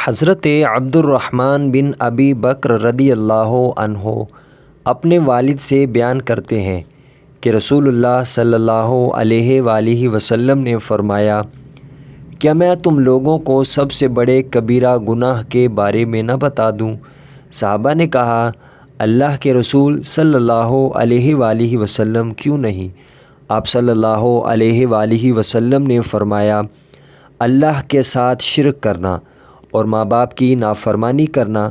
حضرت عبد الرحمن بن ابی بکر رضی اللہ عنہ اپنے والد سے بیان کرتے ہیں کہ رسول اللہ صلی اللہ علیہ وآلہ وسلم نے فرمایا، کیا میں تم لوگوں کو سب سے بڑے کبیرہ گناہ کے بارے میں نہ بتا دوں؟ صحابہ نے کہا، اللہ کے رسول صلی اللہ علیہ وآلہ وسلم کیوں نہیں؟ آپ صلی اللہ علیہ وآلہ وسلم نے فرمایا، اللہ کے ساتھ شرک کرنا اور ماں باپ کی نافرمانی کرنا۔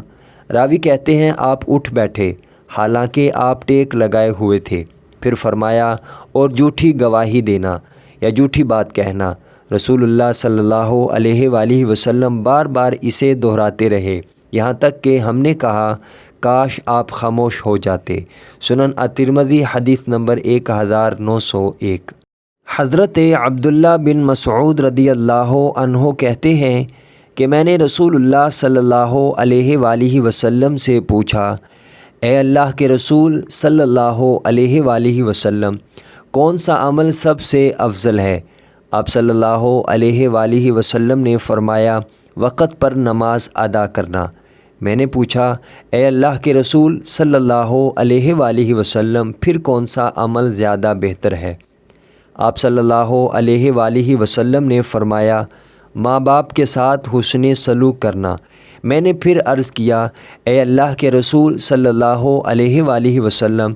راوی کہتے ہیں آپ اٹھ بیٹھے حالانکہ آپ ٹیک لگائے ہوئے تھے، پھر فرمایا اور جھوٹی گواہی دینا یا جھوٹی بات کہنا۔ رسول اللہ صلی اللہ علیہ وآلہ وسلم بار بار اسے دہراتے رہے، یہاں تک کہ ہم نے کہا کاش آپ خاموش ہو جاتے۔ سنن الترمذی حدیث نمبر 1901۔ حضرت عبداللہ بن مسعود رضی اللہ عنہ کہتے ہیں کہ میں نے رسول اللہ صلی اللہ علیہ وآلہ وسلم سے پوچھا، اے اللہ کے رسول صلی اللہ علیہ وآلہ وسلم، کون سا عمل سب سے افضل ہے؟ آپ صلی اللہ علیہ وآلہ وسلم نے فرمایا، وقت پر نماز ادا کرنا۔ میں نے پوچھا، اے اللہ کے رسول صلی اللہ علیہ وآلہ وسلم، پھر کون سا عمل زیادہ بہتر ہے؟ آپ صلی اللہ علیہ وآلہ وسلم نے فرمایا، ماں باپ کے ساتھ حسن سلوک کرنا۔ میں نے پھر عرض کیا، اے اللہ کے رسول صلی اللہ علیہ وآلہ وسلم،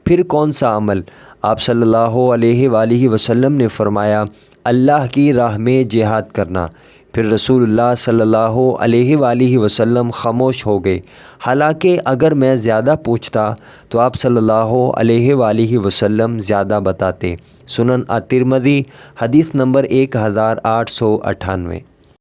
پھر کون سا عمل؟ آپ صلی اللہ علیہ وآلہ وسلم نے فرمایا، اللہ کی راہ میں جہاد کرنا۔ پھر رسول اللہ صلی اللہ علیہ وآلہ وسلم خاموش ہو گئے، حالانکہ اگر میں زیادہ پوچھتا تو آپ صلی اللہ علیہ وآلہ وسلم زیادہ بتاتے۔ سنن الترمذی حدیث نمبر 1898۔